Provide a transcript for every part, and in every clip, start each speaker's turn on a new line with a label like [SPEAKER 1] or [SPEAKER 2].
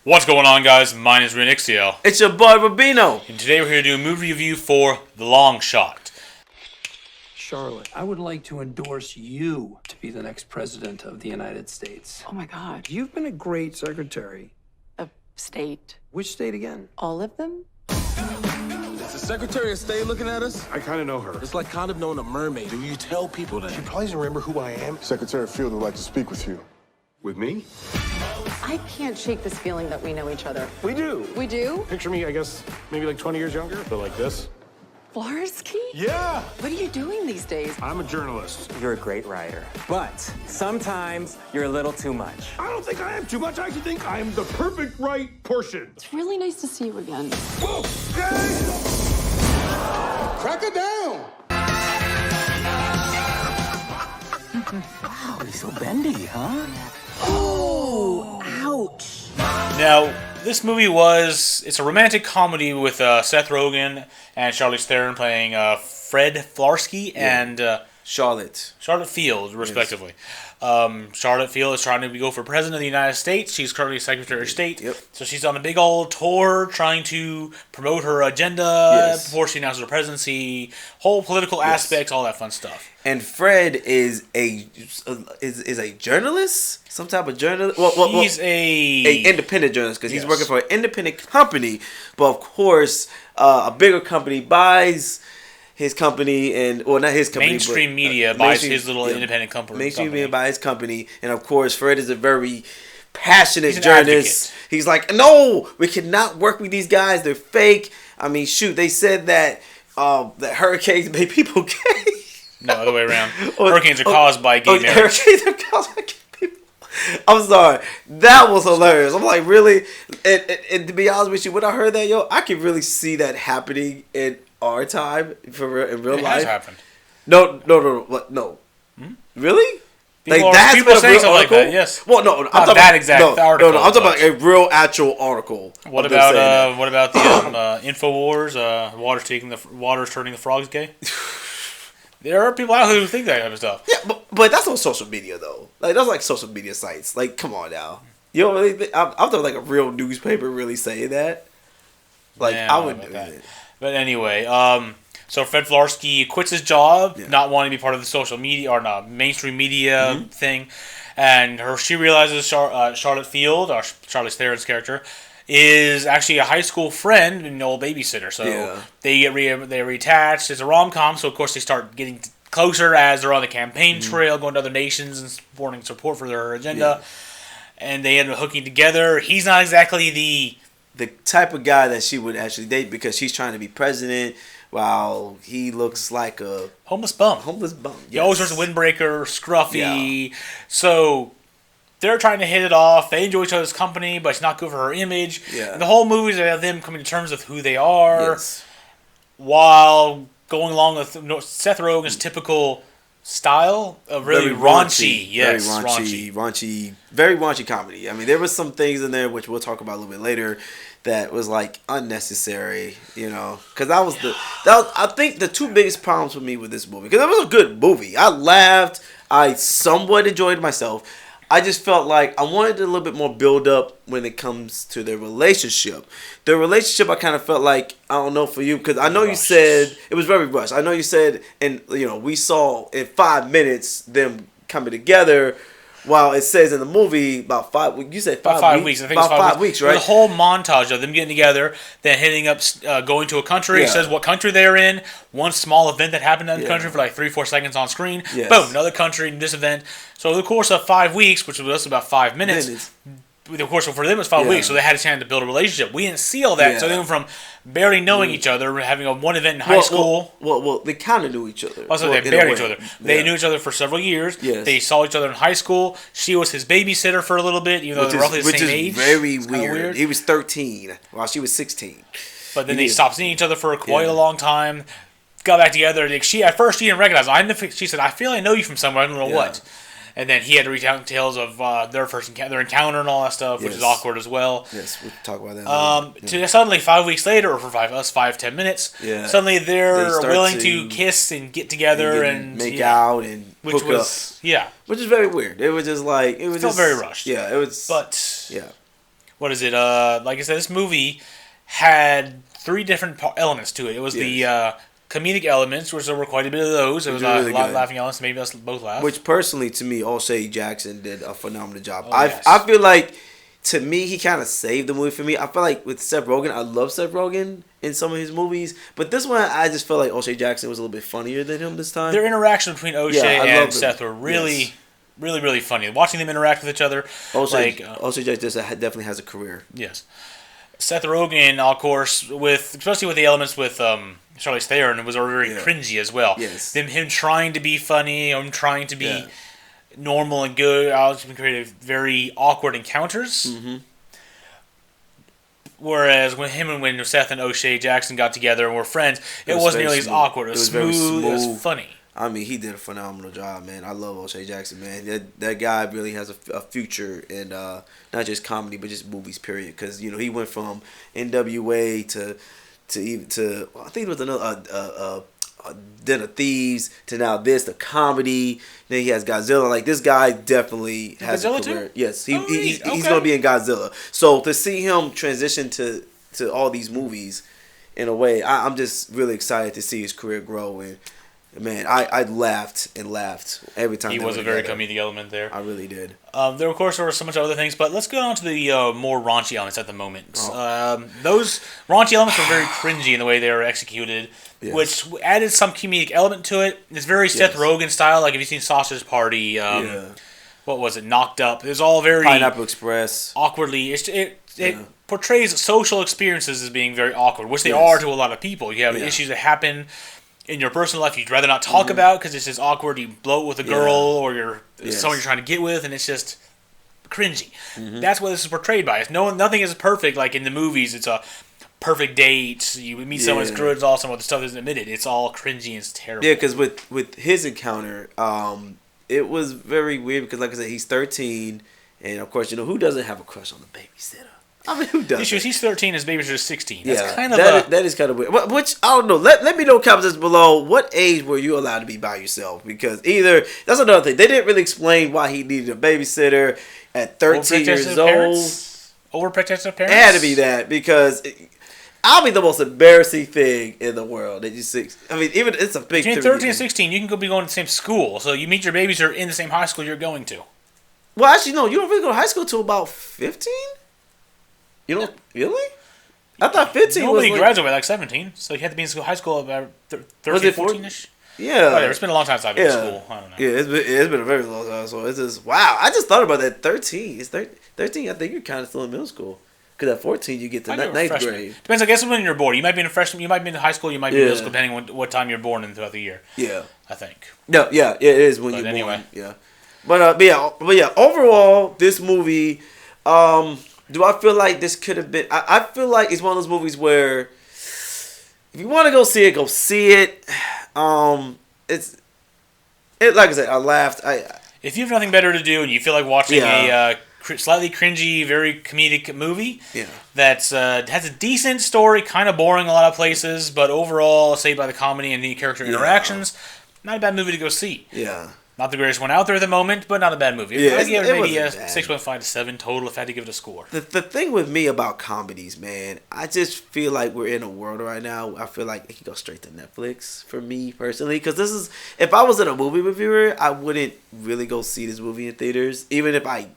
[SPEAKER 1] What's going on, guys? My name is Renixiel.
[SPEAKER 2] It's your boy Rubino.
[SPEAKER 1] And today we're here to do a movie review for The Long Shot.
[SPEAKER 3] Charlotte, I would like to endorse you to be the next president of the United States.
[SPEAKER 4] Oh my God.
[SPEAKER 3] You've been a great secretary.
[SPEAKER 4] A state.
[SPEAKER 3] Which state again?
[SPEAKER 4] All of them?
[SPEAKER 5] Is the Secretary of State looking at us?
[SPEAKER 6] I kind of know her.
[SPEAKER 5] It's like kind of knowing a mermaid. Do you tell people that?
[SPEAKER 6] She probably doesn't remember who I am. Secretary Field would like to speak with you. With me?
[SPEAKER 7] I can't shake this feeling that we know each other.
[SPEAKER 6] We do.
[SPEAKER 7] We do?
[SPEAKER 6] Picture me, I guess, maybe like 20 years younger, but like this.
[SPEAKER 7] Flarsky?
[SPEAKER 6] Yeah!
[SPEAKER 7] What are you doing these days?
[SPEAKER 6] I'm a journalist.
[SPEAKER 8] You're a great writer, but sometimes you're a little too much.
[SPEAKER 6] I don't think I am too much. I actually think I am the perfect right portion.
[SPEAKER 7] It's really nice to see you again.
[SPEAKER 6] Whoa! Okay! Crack it down!
[SPEAKER 8] Wow, he's so bendy, huh?
[SPEAKER 7] Oh, ouch.
[SPEAKER 1] Now, this movie it's a romantic comedy with Seth Rogen and Charlize Theron playing Fred Flarsky and
[SPEAKER 2] Charlotte
[SPEAKER 1] Field, respectively. Charlotte Field is trying to go for president of the United States. She's currently Secretary of State.
[SPEAKER 2] Yep.
[SPEAKER 1] So she's on a big old tour trying to promote her agenda before she announces her presidency, whole political aspects, all that fun stuff.
[SPEAKER 2] And Fred is a journalist, some type of journalist.
[SPEAKER 1] He's
[SPEAKER 2] a independent journalist because he's
[SPEAKER 1] Yes.
[SPEAKER 2] working for an independent company. But of course, a bigger company buys his company, and not his company.
[SPEAKER 1] Mainstream media buys his little independent company.
[SPEAKER 2] Mainstream media buys his company, and of course, Fred is a very passionate
[SPEAKER 1] He's an
[SPEAKER 2] journalist.
[SPEAKER 1] advocate.
[SPEAKER 2] He's like, no, we cannot work with these guys. They're fake. I mean, shoot, they said that hurricanes made people gay.
[SPEAKER 1] No, other way around. Hurricanes are caused by gay marriage.
[SPEAKER 2] Hurricanes are caused by gay people. I'm sorry. That was hilarious. I'm like, really? And to be honest with you, when I heard that, I could really see that happening in our time, in real
[SPEAKER 1] It
[SPEAKER 2] life.
[SPEAKER 1] has happened.
[SPEAKER 2] No. What? No. Really?
[SPEAKER 1] People
[SPEAKER 2] That's
[SPEAKER 1] people
[SPEAKER 2] been a
[SPEAKER 1] saying
[SPEAKER 2] real
[SPEAKER 1] something like
[SPEAKER 2] article?
[SPEAKER 1] that, yes.
[SPEAKER 2] Well, no, I'm
[SPEAKER 1] Not
[SPEAKER 2] talking
[SPEAKER 1] that
[SPEAKER 2] about,
[SPEAKER 1] exact article,
[SPEAKER 2] No, I'm talking
[SPEAKER 1] but-
[SPEAKER 2] about a real actual article.
[SPEAKER 1] What
[SPEAKER 2] of them saying that.
[SPEAKER 1] about the Infowars? Water's turning the frogs gay. There are people out there who think that kind of stuff.
[SPEAKER 2] Yeah, but that's on social media though. Like that's like social media sites. Like, come on now. You don't really think I'm talking like a real newspaper really saying that? Like,
[SPEAKER 1] Man,
[SPEAKER 2] I
[SPEAKER 1] don't know
[SPEAKER 2] wouldn't do
[SPEAKER 1] about
[SPEAKER 2] it.
[SPEAKER 1] But anyway, so Fred Flarsky quits his job, not wanting to be part of the social media or mainstream media thing, and she realizes Charlotte Field, or Charlize Theron's character, is actually a high school friend and an old babysitter. So they get they're reattached. It's a rom-com, so of course they start getting closer as they're on the campaign trail, going to other nations and supporting support for their agenda. And they end up hooking together. He's not exactly
[SPEAKER 2] the type of guy that she would actually date because she's trying to be president while he looks like a
[SPEAKER 1] homeless bum. He always wears a windbreaker, scruffy.
[SPEAKER 2] Yeah.
[SPEAKER 1] So they're trying to hit it off. They enjoy each other's company, but it's not good for her image.
[SPEAKER 2] Yeah.
[SPEAKER 1] And the whole movie is about them coming to terms with who they are,
[SPEAKER 2] Yes.
[SPEAKER 1] while going along with Seth Rogen's typical style of really
[SPEAKER 2] Very
[SPEAKER 1] raunchy. Yes,
[SPEAKER 2] raunchy, very raunchy comedy. I mean, there was some things in there which we'll talk about a little bit later that was like unnecessary, because I think the two biggest problems for me with this movie, because it was a good movie. I laughed. I somewhat enjoyed myself. I just felt like I wanted a little bit more build up when it comes to their relationship. The relationship, I kind of felt like, I don't know for you, because I know you said it was very rushed. I know you said, and we saw in 5 minutes them coming together, while it says in the movie about 5 weeks. You said
[SPEAKER 1] About 5 weeks. I think
[SPEAKER 2] about
[SPEAKER 1] it's
[SPEAKER 2] 5 weeks, right?
[SPEAKER 1] The whole montage of them getting together, then hitting up, going to a country. It says what country they're in. One small event that happened in the country for like 3-4 seconds on screen.
[SPEAKER 2] Yes.
[SPEAKER 1] Boom, another country, this event. So over the course of 5 weeks, which was about 5 minutes. Of course, for them it was 5 weeks, so they had a chance to build a relationship. We didn't see all that, so they went from barely knowing each other, having one event in high school.
[SPEAKER 2] Well, they kind of knew each other.
[SPEAKER 1] Also, they buried each other. They knew each other for several years.
[SPEAKER 2] Yes.
[SPEAKER 1] They saw each other in high school. She was his babysitter for a little bit, even though they're roughly the same age.
[SPEAKER 2] Very
[SPEAKER 1] It's kinda
[SPEAKER 2] weird. He was 13 while she was 16.
[SPEAKER 1] But then they stopped seeing each other for quite a long time. Got back together. At first, she didn't recognize him. She said, "I feel I know you from somewhere. I don't know what." And then he had to recount tales of their encounter and all that stuff, which is awkward as well.
[SPEAKER 2] Yes, we'll talk about that.
[SPEAKER 1] To suddenly 5 weeks later, or for 5-10 minutes, suddenly they're willing to kiss and get together and
[SPEAKER 2] make out and
[SPEAKER 1] which
[SPEAKER 2] hook
[SPEAKER 1] was
[SPEAKER 2] up. Which is very weird. It was just like it was
[SPEAKER 1] felt very rushed.
[SPEAKER 2] Yeah, it was.
[SPEAKER 1] But what is it? Like I said, this movie had three different elements to it. It was the comedic elements, which there were quite a bit of those. It was really a lot of laughing elements. Maybe us both laughed.
[SPEAKER 2] Which personally, to me, O'Shea Jackson did a phenomenal job.
[SPEAKER 1] Oh, yes.
[SPEAKER 2] I feel like, to me, he kind of saved the movie for me. I feel like with Seth Rogen, I love Seth Rogen in some of his movies, but this one, I just felt like O'Shea Jackson was a little bit funnier than him this time.
[SPEAKER 1] Their interaction between O'Shea and Seth were really, really funny. Watching them interact with each other.
[SPEAKER 2] O'Shea Jackson definitely has a career.
[SPEAKER 1] Yes. Seth Rogen, of course, especially with the elements with Charlize Theron, it was very cringy as well.
[SPEAKER 2] Yes.
[SPEAKER 1] Him trying to be funny, him trying to be normal and good. I was creating very awkward encounters. Mm-hmm. Whereas when Seth and O'Shea Jackson got together and were friends, it wasn't nearly as awkward. It was smooth. It was funny.
[SPEAKER 2] I mean, he did a phenomenal job, man. I love O'Shea Jackson, man. That guy really has a future in not just comedy, but just movies, period. Because, he went from NWA to I think it was another Den of Thieves to now this, the comedy. Then he has Godzilla. Like, this guy definitely has a career. Too? Yes, he's going to be in Godzilla. So to see him transition to all these movies, in a way, I'm just really excited to see his career grow. And man, I laughed and laughed every time.
[SPEAKER 1] He was a very comedic element there.
[SPEAKER 2] I really did.
[SPEAKER 1] There, of course, there were so much other things, but let's go on to the more raunchy elements at the moment. Those raunchy elements were very cringy in the way they were executed, which added some comedic element to it. It's very Seth Rogen style. Like, if you've seen Sausage Party, what was it, Knocked Up? It was all very
[SPEAKER 2] Pineapple Express.
[SPEAKER 1] Awkwardly. It portrays social experiences as being very awkward, which they are to a lot of people. You have issues that happen in your personal life you'd rather not talk about because it's just awkward. You blow it with a girl or someone you're trying to get with, and it's just cringy. That's what this is portrayed by. Nothing is perfect. Like in the movies, it's a perfect date. You meet someone that's good, it's all some of the stuff isn't admitted. It's all cringy and it's terrible.
[SPEAKER 2] Yeah, because with his encounter, it was very weird because, like I said, he's 13, and of course, who doesn't have a crush on the babysitter? I mean, who does?
[SPEAKER 1] He's 13. His baby's just 16.
[SPEAKER 2] That's kind of that is kind of weird. Which I don't know. Let me know in the comments below. What age were you allowed to be by yourself? Because that's another thing. They didn't really explain why he needed a babysitter at 13 years old.
[SPEAKER 1] Overprotective parents.
[SPEAKER 2] It had to be that because I'll be the most embarrassing thing in the world. That even it's a big.
[SPEAKER 1] Between 13 and 16, you can be going to the same school. So you meet your babysitter in the same high school you're going to.
[SPEAKER 2] Well, actually, no. You don't really go to high school till about 15. You don't really? I thought 15
[SPEAKER 1] Nobody graduated like 17, so you had to be in high school about 13, 14-ish.
[SPEAKER 2] Yeah.
[SPEAKER 1] Whatever. It's been a long time since I've been in school. I don't know.
[SPEAKER 2] Yeah, it's been a very long time. So it's just, wow. I just thought about that. 13. It's 13, I think you're kind of still in middle school. Because at 14, you get to ninth grade.
[SPEAKER 1] Depends, I guess, when you're born. You might be in a freshman, you might be in high school, you might be in middle school, depending on what time you're born in throughout the year.
[SPEAKER 2] Yeah.
[SPEAKER 1] I think.
[SPEAKER 2] Yeah, it is when you're born. Yeah. But yeah, overall, this movie, do I feel like this could have been... I feel like it's one of those movies where if you want to go see it, go see it. Like I said, I laughed.
[SPEAKER 1] If you have nothing better to do and you feel like watching a slightly cringy, very comedic movie that has a decent story, kind of boring in a lot of places, but overall, saved by the comedy and the character interactions, not a bad movie to go see.
[SPEAKER 2] Yeah.
[SPEAKER 1] Not the greatest one out there at the moment, but not a bad movie.
[SPEAKER 2] Yeah,
[SPEAKER 1] I'd give it maybe a 6.5 to 7 total if I had to give it a score.
[SPEAKER 2] The thing with me about comedies, man, I just feel like we're in a world right now. I feel like it can go straight to Netflix for me personally. Because if I was in a movie reviewer, I wouldn't really go see this movie in theaters. Even if I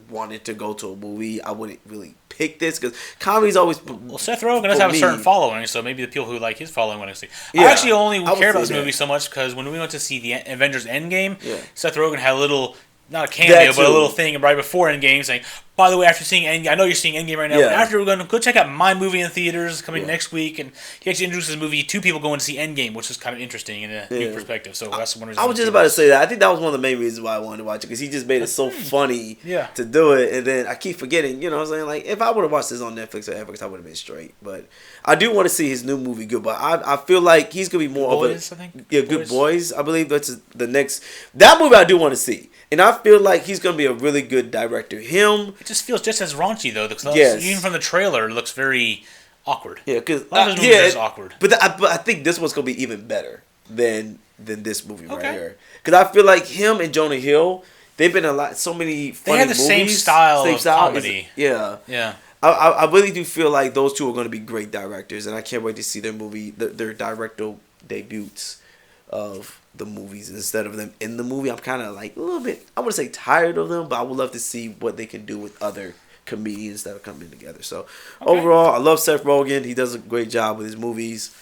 [SPEAKER 2] wanted to go to a movie, I wouldn't really pick this because comedy's always.
[SPEAKER 1] Well, Seth Rogen does have a certain following, so maybe the people who like his following want to see. I actually only care about this movie so much because when we went to see the Avengers Endgame, Seth Rogen had a little. Not a cameo, but a little thing right before Endgame saying, by the way, after seeing Endgame, I know you're seeing Endgame right now, but after we're going to go check out my movie in theaters coming next week. And he actually introduced his movie to people going to see Endgame, which is kind of interesting in a new perspective. So that's one reason.
[SPEAKER 2] I was just about to say that. I think that was one of the main reasons why I wanted to watch it because he just made it so funny to do it. And then I keep forgetting, you know what I'm saying? Like, if I would have watched this on Netflix or Netflix, I would have been straight. But I do want to see his new movie, Goodbye. I feel like he's going to be more of a... Good Boys. I believe that's the next... That movie I do want to see. And I feel like he's going to be a really good director. It
[SPEAKER 1] just feels just as raunchy, though. Because even from the trailer, it looks very awkward.
[SPEAKER 2] Yeah, because...
[SPEAKER 1] It's awkward.
[SPEAKER 2] But I think this one's going to be even better than this movie right here. Because I feel like him and Jonah Hill, they've been so many funny movies.
[SPEAKER 1] They have the same style of comedy.
[SPEAKER 2] Yeah. I really do feel like those two are going to be great directors, and I can't wait to see their directorial debuts of the movies instead of them in the movie. I'm kind of like a little bit, I wouldn't say tired of them, but I would love to see what they can do with other comedians that are coming together. So overall, I love Seth Rogen. He does a great job with his movies.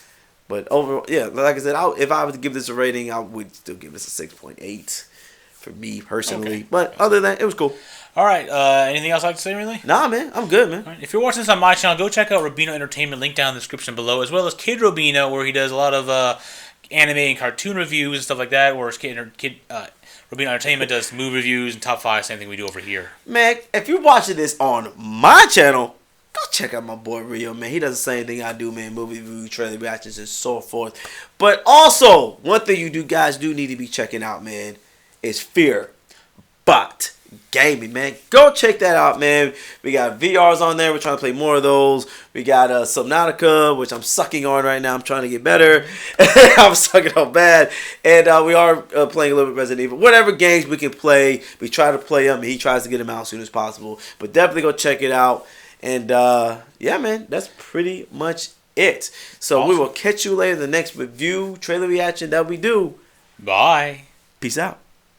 [SPEAKER 2] But overall, yeah, like I said, if I were to give this a rating, I would still give this a 6.8 for me personally.
[SPEAKER 1] Okay.
[SPEAKER 2] But other than that, it was cool.
[SPEAKER 1] All right. Anything else I'd like to say, really?
[SPEAKER 2] Nah, man, I'm good, man.
[SPEAKER 1] All right, if you're watching this on my channel, go check out Robino Entertainment, link down in the description below, as well as Kid Robino, where he does a lot of anime and cartoon reviews and stuff like that, whereas Robino Entertainment does movie reviews and top 5, same thing we do over here.
[SPEAKER 2] Man, if you're watching this on my channel, go check out my boy Rio, man. He does the same thing I do, man. Movie review, trailer reactions, and so forth. But also, one thing you guys do need to be checking out, man, is Fear Bot Gaming, man. Go check that out, man. We got VRs on there. We're trying to play more of those. We got Subnautica, which I'm sucking on right now. I'm trying to get better. I'm sucking on bad. And we are playing a little bit Resident Evil. Whatever games we can play, we try to play them. He tries to get them out as soon as possible. But definitely go check it out. And yeah, man, that's pretty much it. So we will catch you later in the next review, trailer reaction that we do.
[SPEAKER 1] Bye.
[SPEAKER 2] Peace out.